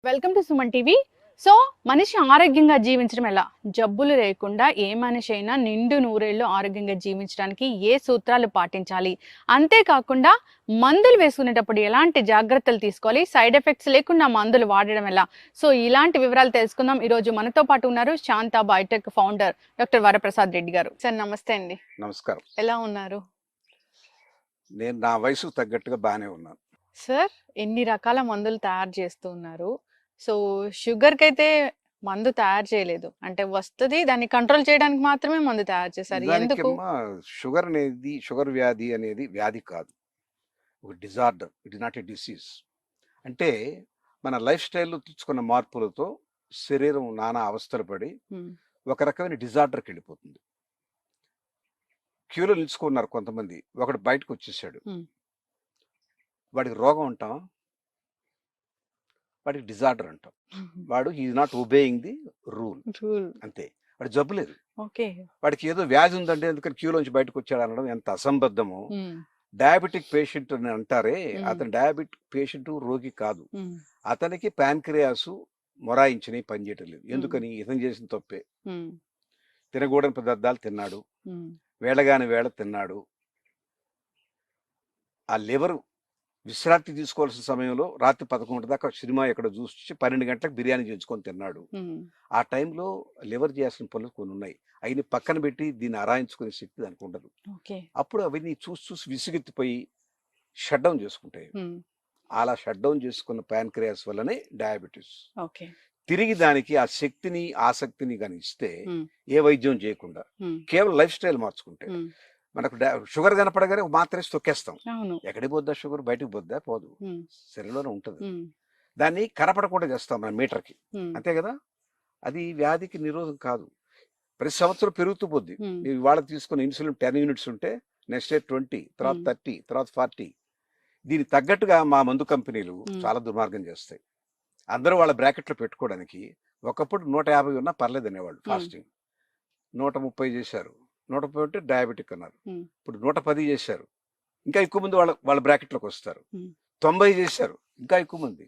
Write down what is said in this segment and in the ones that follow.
Welcome to Suman TV. So మనిషి ఆరోగ్యంగా జీవించడం ఎలా, జబ్బులు లేకుండా ఏ మనిషి అయినా నిండు నూరేళ్లు ఆరోగ్యంగా జీవించడానికి ఏ సూత్రాలు పాటించాలి, అంతేకాకుండా మందులు వేసుకునేటప్పుడు ఎలాంటి జాగ్రత్తలు తీసుకోవాలి, సైడ్ ఎఫెక్ట్స్ లేకుండా మందులు వాడడం ఎలా, సో ఇలాంటి వివరాలు తెలుసుకుందాం. ఈ రోజు మనతో పాటు ఉన్నారు Shantha biotech founder doctor Varaprasad Reddy గారు. సార్ నమస్తే అండి. నమస్కారం. ఎలా ఉన్నారు? నేను నా వయసుకు తగ్గట్టుగా బాగానే ఉన్నాను. సార్ ఎన్ని రకాల మందులు తయారు చేస్తూ ఉన్నారు. సో షుగర్కి అయితే మందు తయారు చేయలేదు, అంటే వస్తుంది, దాన్ని కంట్రోల్ చేయడానికి మాత్రమే మందు తయారు చేశారు. ఎందుకు? షుగర్ అనేది, షుగర్ వ్యాధి అనేది వ్యాధి కాదు, ఒక disorder. It is not a disease. అంటే మన లైఫ్ స్టైల్లో తెచ్చుకున్న మార్పులతో శరీరం నానా అవస్థలు పడి ఒక రకమైన డిజార్డర్కి వెళ్ళిపోతుంది. క్యూలో నిలుచుకున్నారు కొంతమంది, ఒకడు బయటకు వచ్చేసాడు, వాడికి రోగం అంటాం, వాడికి డిజార్డర్ అంటాం. వాడు is not obeying the rule, అంతే. వాడు జబ్బు లేదు, వాడికి ఏదో వ్యాధి ఉందంటే ఎందుకని క్యూలోంచి బయటకు వచ్చాడు అనడం ఎంత అసంబద్ధమో. డయాబెటిక్ పేషెంట్ అని అంటారే, అతను డయాబెటిక్ పేషెంట్, రోగి కాదు. అతనికి ప్యాన్క్రియాస్ మొరాయించిన పనిచేయటం లేదు. ఎందుకని? ఇతను చేసిన తప్పే. తినకూడని పదార్థాలు తిన్నాడు, వేళగాని వేళ తిన్నాడు. ఆ లివర్ విశ్రాంతి తీసుకోవాల్సిన సమయంలో రాత్రి 11 దాకా సినిమా ఎక్కడ చూసి 12 గంటలకు బిర్యానీ చేయించుకొని తిన్నాడు. ఆ టైంలో లివర్ చేయాల్సిన పనులు కొన్ని ఉన్నాయి, అయిన పక్కన పెట్టి దీన్ని ఆరాయించుకునే శక్తి దానికి ఉండదు. అప్పుడు అవన్నీ చూసి చూసి విసుగెత్తిపోయి షట్ డౌన్ చేసుకుంటాయి. అలా షట్ డౌన్ చేసుకున్న ప్యాన్క్రియాస్ వల్లనే డయాబెటీస్. తిరిగి దానికి ఆ శక్తిని, ఆసక్తిని కానీ ఇస్తే, ఏ వైద్యం చేయకుండా కేవలం లైఫ్ స్టైల్ మార్చుకుంటే, మనకు షుగర్ కనపడగానే మాత్రమే తొక్కేస్తాం. ఎక్కడికి పోద్దా షుగర్? బయటకు పోద్దా? పోదు, శరీరంలోనే ఉంటుంది. దాన్ని కనపడకుండా చేస్తాం మన మీటర్కి, అంతే కదా. అది వ్యాధికి నిరోధం కాదు. ప్రతి సంవత్సరం పెరుగుతూ పోద్ది. ఇవాళ తీసుకున్న ఇన్సులిన్ 10 యూనిట్స్ ఉంటే నెక్స్ట్ ఇయర్ 20, తర్వాత 30, తర్వాత 40. దీనికి తగ్గట్టుగా మా మందు కంపెనీలు చాలా దుర్మార్గం చేస్తాయి. అందరూ వాళ్ళ బ్రాకెట్లో పెట్టుకోవడానికి ఒకప్పుడు 150 ఉన్నా పర్లేదు అనేవాళ్ళు. ఫాస్టింగ్ 130 చేశారు, 130 ఉంటే డయాబెటిక్ అన్నారు. ఇప్పుడు 110 చేశారు, ఇంకా ఎక్కువ మంది వాళ్ళ బ్రాకెట్లోకి వస్తారు. 90 చేశారు, ఇంకా ఎక్కువ మంది.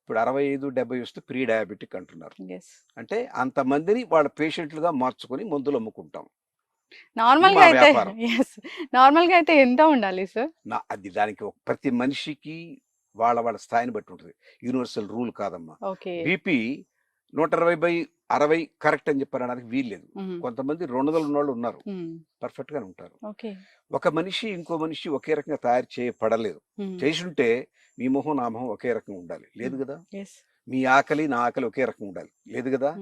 ఇప్పుడు 65, 70 వస్తే ప్రీ డయాబెటిక్ అంటున్నారు. అంటే అంతమందిని వాళ్ళ పేషెంట్లుగా మార్చుకొని మందులు అమ్ముకుంటాం. నార్మల్ గా అయితే ఎంత ఉండాలి సార్? అది దానికి ప్రతి మనిషికి వాళ్ళ స్థాయిని బట్టి ఉంటుంది, యూనివర్సల్ రూల్ కాదమ్మా. బీపీ 120/60 కరెక్ట్ అని చెప్పడానికి వీల్లేదు. కొంతమంది 200 ఉన్నవాళ్ళు ఉన్నారు, పర్ఫెక్ట్ గానే ఉంటారు. ఒక మనిషి ఇంకో మనిషి ఒకే రకంగా తయారు చేయబడలేదు. చేసుంటే మీ మొహం నా మొహం ఒకే రకంగా ఉండాలి, లేదు కదా. మీ ఆకలి నా ఆకలి ఒకే రకంగా ఉండాలి, లేదు కదా.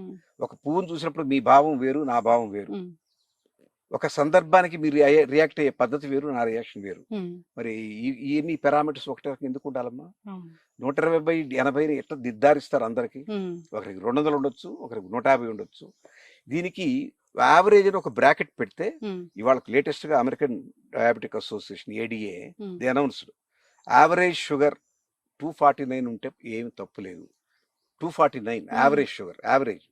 ఒక పువ్వును చూసినప్పుడు మీ భావం వేరు, నా భావం వేరు. ఒక సందర్భానికి మీరు రియాక్ట్ అయ్యే పద్ధతి వేరు, నా రియాక్షన్ వేరు. మరి ఇవన్నీ పారామీటర్స్ ఒకటే రకం ఎందుకు ఉండాలమ్మా? 120/80 ఎట్లా నిర్ధారిస్తారు అందరికి? ఒకరికి 200 ఉండొచ్చు, ఒకరికి 150 ఉండొచ్చు. దీనికి యావరేజ్ అని ఒక బ్రాకెట్ పెడితే, ఇవాళ లేటెస్ట్ గా American diabetic association ADA the announced average sugar 249 ఉంటే ఏమి తప్పు లేదు. 249 యావరేజ్ షుగర్. యావరేజ్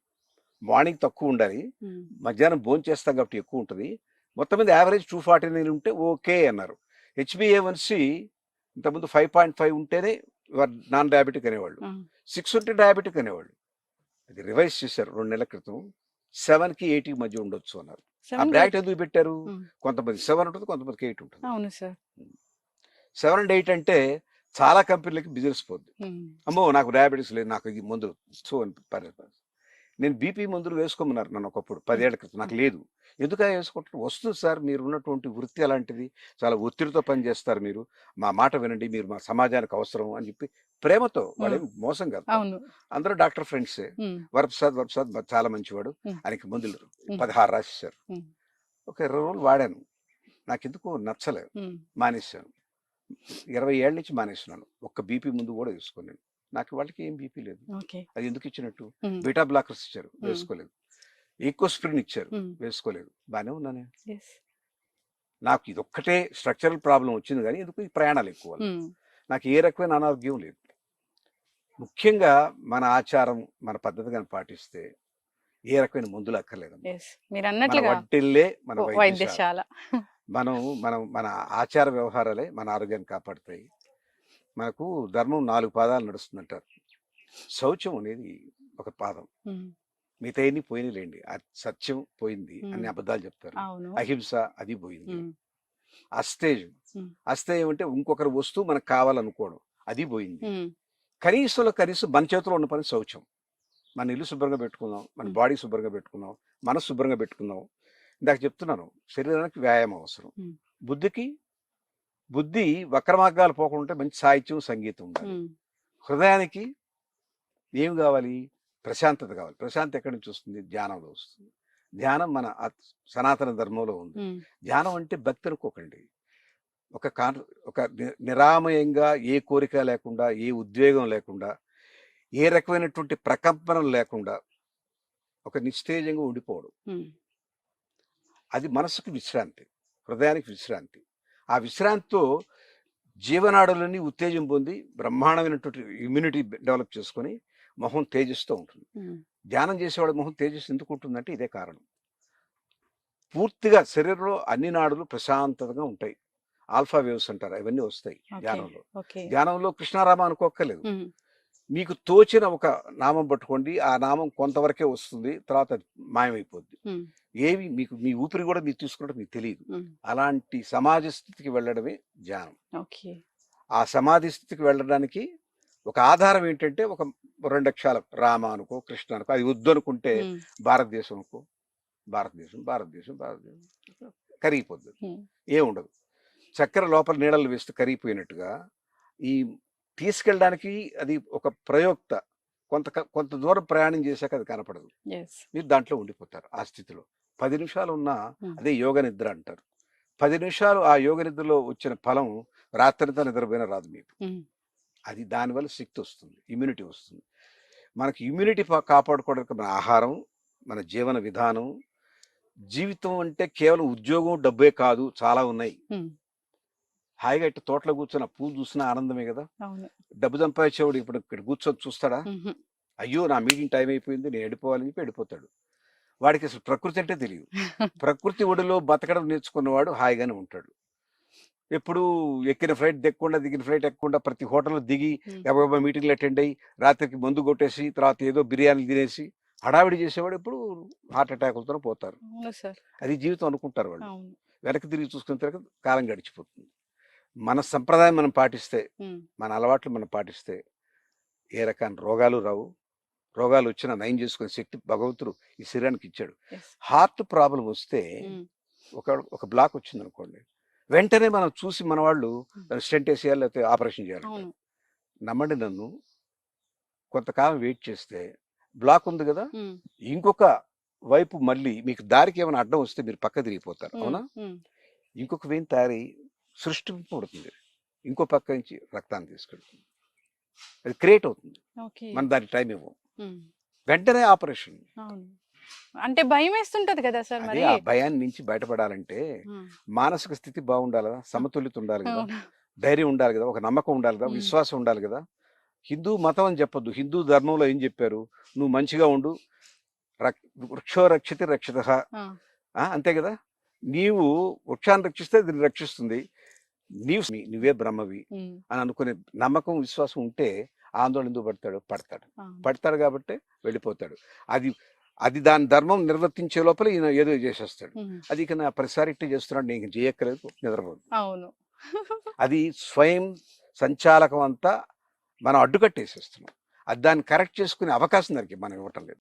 మార్నింగ్ తక్కువ ఉండాలి, మధ్యాహ్నం భోజనం చేస్తాం కాబట్టి ఎక్కువ ఉంటుంది. మొత్తం మీద యావరేజ్ 249 ఉంటే ఓకే అన్నారు. HbA1c ఇంతకుముందు 5.5 ఉంటేనే నాన్ డయాబెటిక్ అనేవాళ్ళు, 6 ఉంటే డయాబెటిక్ అనేవాళ్ళు. అది రివైజ్ చేశారు 2 నెలల క్రితం. 7కి 8కి మధ్య ఉండొచ్చు అన్నారు. ఆ బ్రాకెట్ ఎందుకు పెట్టారు? కొంతమంది 7 ఉంటుంది, కొంతమందికి 8 ఉంటుంది. 7 and 8 అంటే చాలా కంపెనీలకి బిజినెస్ పోద్ది. అమ్మో నాకు డయాబెటిక్స్ లేదు, నాకు ఈ మందులు సో అని. నేను బీపీ మందులు వేసుకోమన్నారు నన్ను ఒకప్పుడు 10 ఏళ్ల క్రితం. నాకు లేదు. ఎందుకు వేసుకుంటారు? వస్తుంది సార్, మీరు ఉన్నటువంటి వృత్తి అలాంటిది, చాలా ఒత్తిడితో పనిచేస్తారు, మీరు మా మాట వినండి, మీరు మా సమాజానికి అవసరం అని చెప్పి ప్రేమతో. వాళ్ళేం మోసం కాదు, అందరూ డాక్టర్ ఫ్రెండ్సే. వరప్రసాద్ చాలా మంచివాడు, ఆయనకి మందులు 16 రాసేసారు. ఒక 20 రోజులు వాడాను, నాకెందుకు నచ్చలేదు, మానేశాను. 20 ఏళ్ళ నుంచి మానేస్తున్నాను. ఒక్క బీపీ ముందు కూడా వేసుకోలేను. నాకు వాళ్ళకి ఏం బీపీ లేదు. అది ఎందుకు ఇచ్చినట్టు? బీటా బ్లాకర్స్ ఇచ్చారు, వేసుకోలేదు. ఈకోస్ప్రిన్ ఇచ్చారు, వేసుకోలేదు. బాగానే ఉన్నానే. నాకు ఇది ఒక్కటే స్ట్రక్చరల్ ప్రాబ్లం వచ్చింది, కానీ ఎందుకు ఈ ప్రయాణాలు ఎక్కువ. నాకు ఏ రకమైన అనారోగ్యం లేదు. ముఖ్యంగా మన ఆచారం, మన పద్ధతి కానీ పాటిస్తే ఏ రకమైన మందులు అక్కర్లేదు. వడ్డిల్లే మన వైద్యశాల. మన ఆచార వ్యవహారాలే మన ఆరోగ్యాన్ని కాపాడుతాయి. మనకు ధర్మం 4 పాదాలు నడుస్తుందంటారు. శౌచం అనేది ఒక పాదం. ఉమ్, మిగతా ఎన్ని పోయినలేండి. సత్యం పోయింది, అన్ని అబద్ధాలు చెప్తారు. అవును. అహింస అది పోయింది. ఉమ్, అస్థేయం, ఉమ్, అస్థేయం అంటే ఇంకొకరి వస్తువు మనకు కావాలనుకోవడం, అది పోయింది. ఉమ్, కనీసంలో కనీసం మన చేతిలో ఉన్న పని శౌచం. మన ఇల్లు శుభ్రంగా పెట్టుకుందాం, మన ఉమ్, బాడీ శుభ్రంగా పెట్టుకుందాం, మనసు శుభ్రంగా పెట్టుకుందాం. ఇందాక చెప్తున్నాను, శరీరానికి వ్యాయామం అవసరం. ఉమ్, బుద్ధి వక్ర మార్గాలు పోకుండా మంచి సాహిత్యం, సంగీతం ఉండాలి. ఉమ్, హృదయానికి ఏం కావాలి? ప్రశాంతత కావాలి. ప్రశాంతత ఎక్కడి నుంచి వస్తుంది? ధ్యానంలో వస్తుంది. ధ్యానం మన సనాతన ధర్మంలో ఉంది. ఉమ్, ధ్యానం అంటే భక్తి అనుకోకండి. ఒక నిరామయంగా, ఏ కోరిక లేకుండా, ఏ ఉద్వేగం లేకుండా, ఏ రకమైనటువంటి ప్రకంపనం లేకుండా ఒక నిస్తేజంగా ఉండిపోవడం. ఉమ్, అది మనసుకు విశ్రాంతి, హృదయానికి విశ్రాంతి. ఆ విశ్రాంతితో జీవనాడులన్నీ ఉత్తేజం పొంది బ్రహ్మాండమైనటువంటి ఇమ్యూనిటీ డెవలప్ చేసుకొని మొహం తేజస్తో ఉంటుంది. ఉమ్, ధ్యానం చేసేవాడు మొహం తేజస్సు ఎందుకు ఉంటుందంటే ఇదే కారణం. పూర్తిగా శరీరంలో అన్ని నాడులు ప్రశాంతంగా ఉంటాయి. ఆల్ఫా వేవ్స్ అంటారు, అవన్నీ వస్తాయి ధ్యానంలో. ఓకే. ధ్యానంలో కృష్ణారామ అనుకోక్కర్లేదు. ఉమ్, మీకు తోచిన ఒక నామం పట్టుకోండి, ఆ నామం కొంతవరకే వస్తుంది, తర్వాత అది మాయమైపోద్ది. ఉమ్, ఏవి మీకు మీ ఊపిరి కూడా మీరు తీసుకుంటే మీకు తెలియదు. ఉమ్, అలాంటి సమాజ స్థితికి వెళ్ళడమే ధ్యానం. ఓకే. ఆ సమాధి స్థితికి వెళ్ళడానికి ఒక ఆధారం ఏంటంటే ఒక 2 అక్షరాలు, రామ అనుకో, కృష్ణ అనుకో. అది వద్దు అనుకుంటే ఉమ్, భారతదేశం అనుకో, భారతదేశం కరిగిపోద్ది. ఉమ్, ఏముండదు. చక్కెర లోపల నీడలు వేస్తే కరిగిపోయినట్టుగా ఈ తీసుకెళ్ళడానికి అది ఒక ప్రయోక్త. కొంత దూరం ప్రయాణం చేశాక అది కనపడదు. yes. మీరు దాంట్లో ఉండిపోతారు ఆ స్థితిలో. 10 నిమిషాలు ఉన్నా అదే యోగ నిద్ర అంటారు. 10 నిమిషాలు ఆ యోగ నిద్రలో వచ్చిన ఫలం రాత్రంతా నిద్రపోయినా రాదు మీకు. ఉమ్, అది దానివల్ల శక్తి వస్తుంది, ఇమ్యూనిటీ వస్తుంది. మనకి ఇమ్యూనిటీ కాపాడుకోవడానికి మన ఆహారం, మన జీవన విధానం. జీవితం అంటే కేవలం ఉద్యోగం, డబ్బే కాదు, చాలా ఉన్నాయి. ఉమ్, హాయిగా ఇట్టు తోటలో కూర్చొని ఆ పూలు చూసినా ఆనందమే కదా. అవును. డబ్బు సంపాదించేవాడు ఇప్పుడు ఇక్కడ కూర్చొని చూస్తాడా? ఉహు, అయ్యో నా మీటింగ్ టైం అయిపోయింది, నేను వెళ్ళిపోవాలని చెప్పి వెళ్ళిపోతాడు. వాడికి అసలు ప్రకృతి అంటే తెలియదు. ప్రకృతి ఒడిలో బతకడం నేర్చుకున్నవాడు హాయిగానే ఉంటాడు. ఎప్పుడు ఎక్కిన ఫ్లైట్ దిగకుండా, దిగిన ఫ్లైట్ ఎక్కకుండా, ప్రతి హోటల్లో దిగి ఉమ్, ఎవరో మీటింగ్లు అటెండ్ అయ్యి రాత్రికి మందు కొట్టేసి తర్వాత ఏదో బిర్యానీలు తినేసి హడావిడి చేసేవాడు ఎప్పుడు హార్ట్ అటాకులతో పోతారు. అవును సార్. అది జీవితం అనుకుంటారు వాళ్ళు. అవును. వెనక్కి తిరిగి చూసుకున్న తర్వాత కాలం గడిచిపోతుంది. మన సంప్రదాయం మనం పాటిస్తే, ఉమ్, మన అలవాట్లు మనం పాటిస్తే ఏ రకాల రోగాలు రావు. రోగాలు వచ్చినా నయం చేసుకునే శక్తి భగవంతుడు ఈ శరీరానికి ఇచ్చాడు. yes. హార్ట్ ప్రాబ్లం వస్తే ఉమ్, ఒక బ్లాక్ వచ్చింది అనుకోండి, వెంటనే మనం చూసి మన వాళ్ళు స్టెంట్ వేసేయాలి, లేకపోతే ఆపరేషన్ చేయాలి. అవును. నమ్మండి నన్ను, కొంతకాలం వెయిట్ చేస్తే బ్లాక్ ఉంది కదా, ఉమ్, ఇంకొక వైపు మళ్ళీ మీకు దారికి ఏమైనా అడ్డం వస్తే మీరు పక్క తిరిగిపోతారు. ఉమ్, అవునా? ఉమ్, ఇంకొక వెయిన్ తయారై సృష్టింపబడుతుంది, ఇంకో పక్క నుంచి రక్తాన్ని తీసుకెళ్తుంది, అది క్రియేట్ అవుతుంది. ఓకే. మనం దానికి టైం ఇవ్వం, ఉమ్, వెంటనే ఆపరేషన్. అవును. అంటే భయం వేస్తుంటది కదా సార్ అదే మరి. ఆ భయాన్ని నుంచి బయటపడాలంటే ఉమ్, మానసిక స్థితి బాగుండాలి కదా, సమతుల్యత ఉండాలి కదా, అవును. ధైర్యం ఉండాలి కదా, ఒక నమ్మకం ఉండాలి కదా, ఉమ్, విశ్వాసం ఉండాలి కదా. హిందూ మతం అని చెప్పొద్దు, హిందూ ధర్మంలో ఏం చెప్పారు? నువ్వు మంచిగా ఉండు, వృక్షో రక్షితి రక్షిత, ఆ, అంతే కదా. నీవు వృక్షాన్ని రక్షిస్తే దీన్ని రక్షిస్తుంది, నువ్వే బ్రహ్మవి ఉమ్, అని అనుకునే నమ్మకం, విశ్వాసం ఉంటే ఆందోళన ఎందుకు పడతాడు అవును. కాబట్టి వెళ్ళిపోతాడు. అది దాని ధర్మం నిర్వర్తించే లోపల ఈయన ఏదో చేసేస్తాడు. ఉమ్, అది ఇక నా ప్రతిసారి ఇట్టే చేస్తున్నాడు, నేను చేయక్కలేదు, నిద్రపోదు. అవును. అది స్వయం సంచాలకం అంతా మనం అడ్డుకట్టేసేస్తున్నాం. అది దాన్ని కరెక్ట్ చేసుకునే అవకాశం దానికి మనం ఇవ్వటం లేదు.